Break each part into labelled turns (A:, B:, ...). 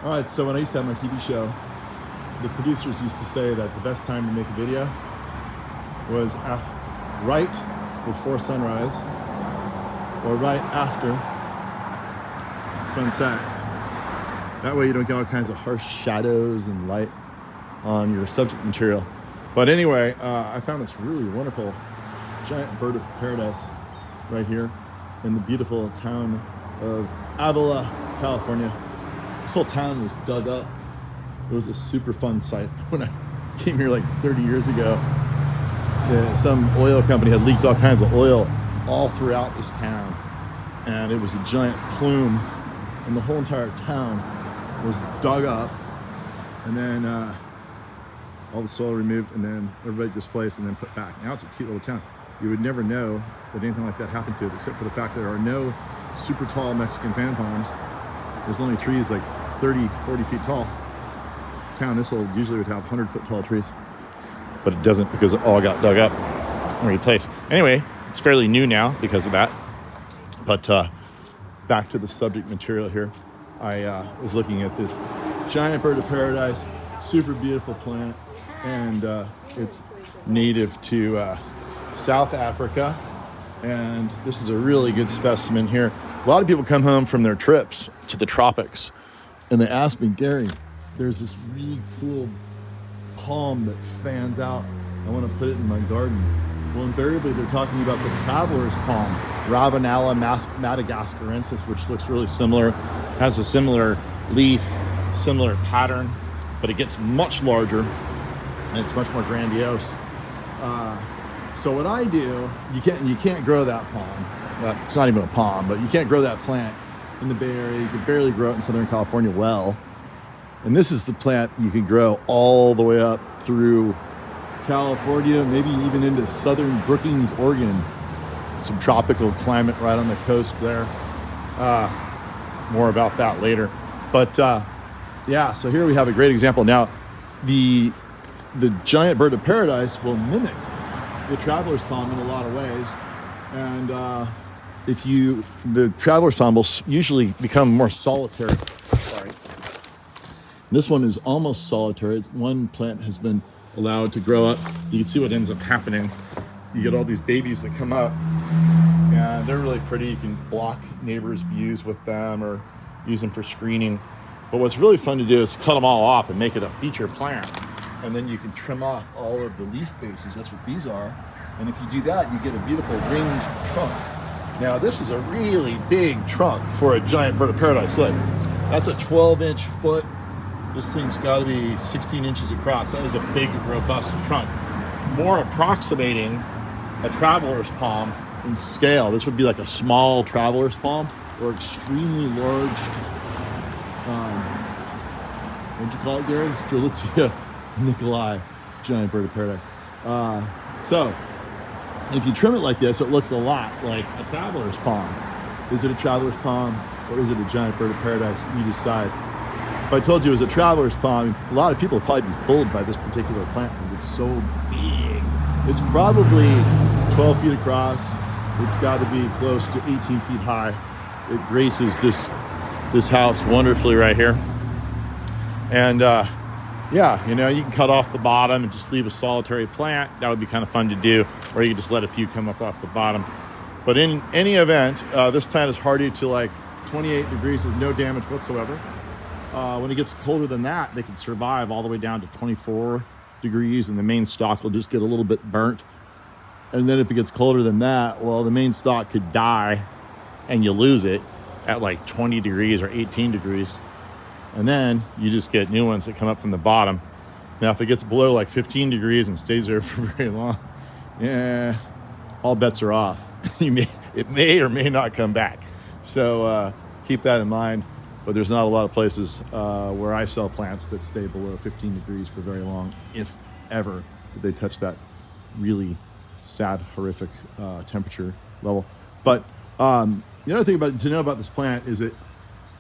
A: All right, so when I used to have my TV show, the producers used to say that the best time to make a video was right before sunrise or right after sunset. That way you don't get all kinds of harsh shadows and light on your subject material. But anyway, I found this really wonderful giant bird of paradise right here in the beautiful town of Avila, California. This whole town was dug up. It was a super fun site. When I came here like 30 years ago, some oil company had leaked all kinds of oil all throughout this town. And it was a giant plume, and the whole entire town was dug up, and then all the soil removed, and then everybody displaced and then put back. Now it's a cute little town. You would never know that anything like that happened to it, except for the fact there are no super tall Mexican fan palms. There's only trees like 30, 40 feet tall. Town this old usually would have 100-foot tall trees, but it doesn't because it all got dug up and replaced. Anyway, it's fairly new now because of that. But back to the subject material here. I was looking at this giant bird of paradise, super beautiful plant, and it's native to South Africa. And this is a really good specimen here. A lot of people come home from their trips to the tropics, and they ask me, Gary, there's this really cool palm that fans out. I want to put it in my garden. Well, invariably, they're talking about the traveler's palm, Ravenala madagascarensis, which looks really similar, has a similar leaf, similar pattern, but it gets much larger and it's much more grandiose. So what I do, you can't grow that palm. It's not even a palm, but you can't grow that plant in the Bay Area. You can barely grow it in Southern California well. And this is the plant you can grow all the way up through California, maybe even into southern Brookings, Oregon. Some tropical climate right on the coast there. More about that later. But yeah, so here we have a great example. Now, the giant bird of paradise will mimic the traveler's palm in a lot of ways. And the traveler's palm will usually become more solitary. Sorry. This one is almost solitary. One plant has been allowed to grow up. You can see what ends up happening. You get all these babies that come up, and they're really pretty. You can block neighbors' views with them or use them for screening. But what's really fun to do is cut them all off and make it a feature plant. And then you can trim off all of the leaf bases. That's what these are. And if you do that, you get a beautiful ringed trunk. Now, this is a really big trunk for a giant bird of paradise. Look, that's a 12-inch foot. This thing's got to be 16 inches across. That is a big, robust trunk. More approximating a traveler's palm in scale. This would be like a small traveler's palm or extremely large, what'd you call it, Gary? Strelitzia Nicolai, giant bird of paradise. So, if you trim it like this, it looks a lot like a traveler's palm. Is it a traveler's palm or is it a giant bird of paradise? You decide. If I told you it was a traveler's palm, a lot of people would probably be fooled by this particular plant because it's so big. It's probably 12 feet across. It's got to be close to 18 feet high. It graces this house wonderfully right here. And yeah, you know, you can cut off the bottom and just leave a solitary plant. That would be kind of fun to do. Or you can just let a few come up off the bottom. But in any event, this plant is hardy to like 28 degrees with no damage whatsoever. When it gets colder than that, they can survive all the way down to 24 degrees, and the main stalk will just get a little bit burnt. And then if it gets colder than that, well, the main stalk could die and you lose it at like 20 degrees or 18 degrees. And then you just get new ones that come up from the bottom. Now, if it gets below like 15 degrees and stays there for very long, yeah, all bets are off. It may or may not come back. So keep that in mind. But there's not a lot of places where I sell plants that stay below 15 degrees for very long, if ever, that they touch that really sad, horrific temperature level. But the other thing to know about this plant is that,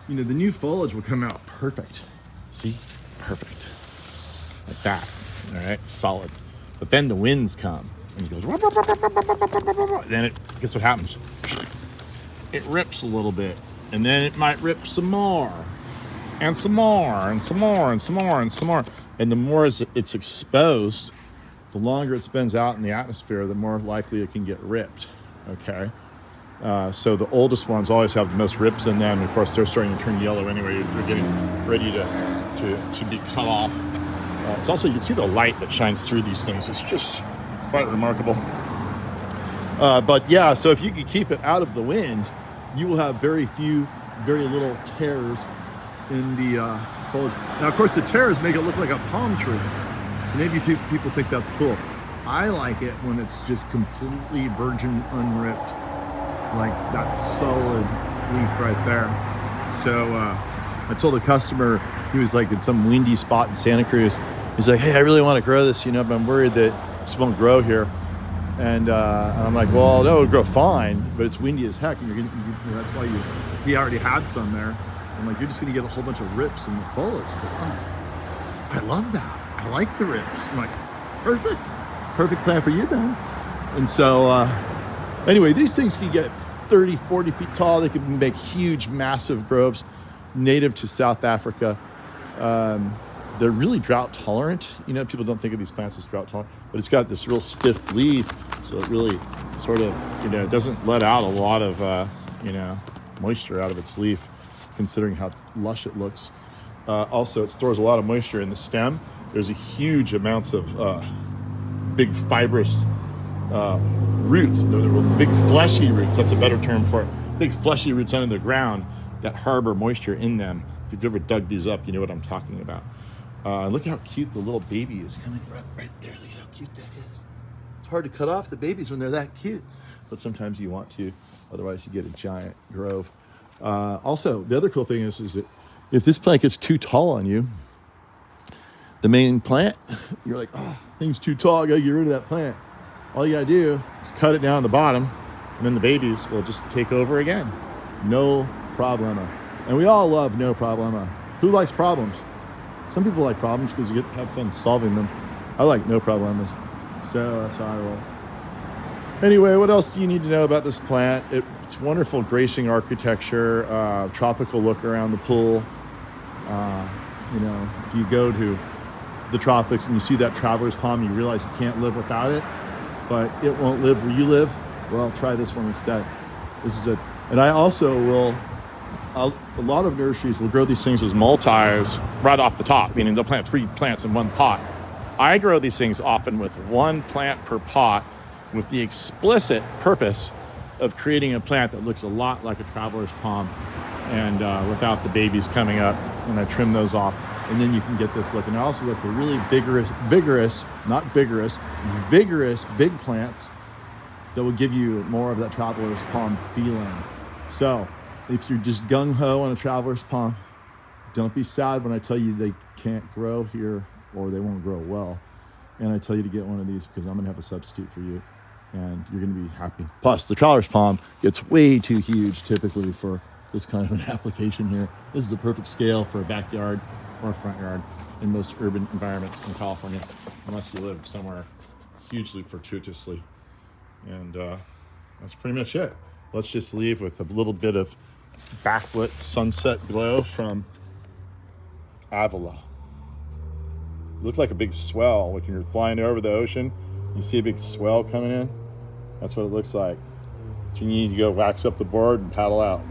A: you know, the new foliage will come out perfect. See? Perfect. Like that. All right? Solid. But then the winds come and it goes, then guess what happens? It rips a little bit. And then it might rip some more. and some more, and some more, and some more, and some more. And the more it's exposed, the longer it spends out in the atmosphere, the more likely it can get ripped, okay? So the oldest ones always have the most rips in them. Of course, they're starting to turn yellow anyway. They're getting ready to be cut off. It's also, you can see the light that shines through these things. It's just quite remarkable. But yeah, so if you could keep it out of the wind, you will have very little tears in the foliage. Now, of course, the tears make it look like a palm tree. So maybe people think that's cool. I like it when it's just completely virgin, unripped, like that solid leaf right there. So I told a customer, he was like in some windy spot in Santa Cruz. He's like, hey, I really want to grow this, but I'm worried that this won't grow here. And I'm like, well, no, it'll grow fine, but it's windy as heck. And that's why he already had some there. I'm like, you're just gonna get a whole bunch of rips in the foliage. He's like, oh, I love that. I like the rips. I'm like, perfect plant for you then. And so anyway, these things can get 30, 40 feet tall. They can make huge, massive groves, native to South Africa. They're really drought tolerant. People don't think of these plants as drought tolerant, but it's got this real stiff leaf, so it really sort of, it doesn't let out a lot of, moisture out of its leaf, considering how lush it looks. Also, it stores a lot of moisture in the stem. There's a huge amounts of big fibrous roots. They're big fleshy roots. That's a better term for it. Big fleshy roots under the ground that harbor moisture in them. If you've ever dug these up, you know what I'm talking about. Look how cute the little baby is coming right there. Look at how cute that is. It's hard to cut off the babies when they're that cute, but sometimes you want to, otherwise you get a giant grove. Also, the other cool thing is that if this plant gets too tall on you, the main plant, you're like, oh, thing's too tall, I gotta get rid of that plant. All you gotta do is cut it down at the bottom, and then the babies will just take over again. No problema. And we all love no problema. Who likes problems? Some people like problems because you have fun solving them. I like no problemas. So that's how I roll. Anyway, what else do you need to know about this plant? It's wonderful gracing architecture, tropical look around the pool. If you go to the tropics and you see that traveler's palm, you realize you can't live without it, but it won't live where you live. Well, try this one instead. This is it. And I also will, a lot of nurseries will grow these things as multis right off the top, meaning they'll plant 3 plants in one pot. I grow these things often with 1 plant per pot, with the explicit purpose of creating a plant that looks a lot like a traveler's palm, and without the babies coming up, and I trim those off, and then you can get this look. And I also look for really vigorous big plants that will give you more of that traveler's palm feeling. So if you're just gung-ho on a traveler's palm, don't be sad when I tell you they can't grow here or they won't grow well. And I tell you to get one of these because I'm gonna have a substitute for you and you're gonna be happy. Plus, the traveler's palm gets way too huge typically for this kind of an application here. This is the perfect scale for a backyard or a front yard in most urban environments in California, unless you live somewhere hugely fortuitously. And that's pretty much it. Let's just leave with a little bit of backlit sunset glow from Avila. It looked like a big swell. Like when you're flying over the ocean, you see a big swell coming in. That's what it looks like. So you need to go wax up the board and paddle out.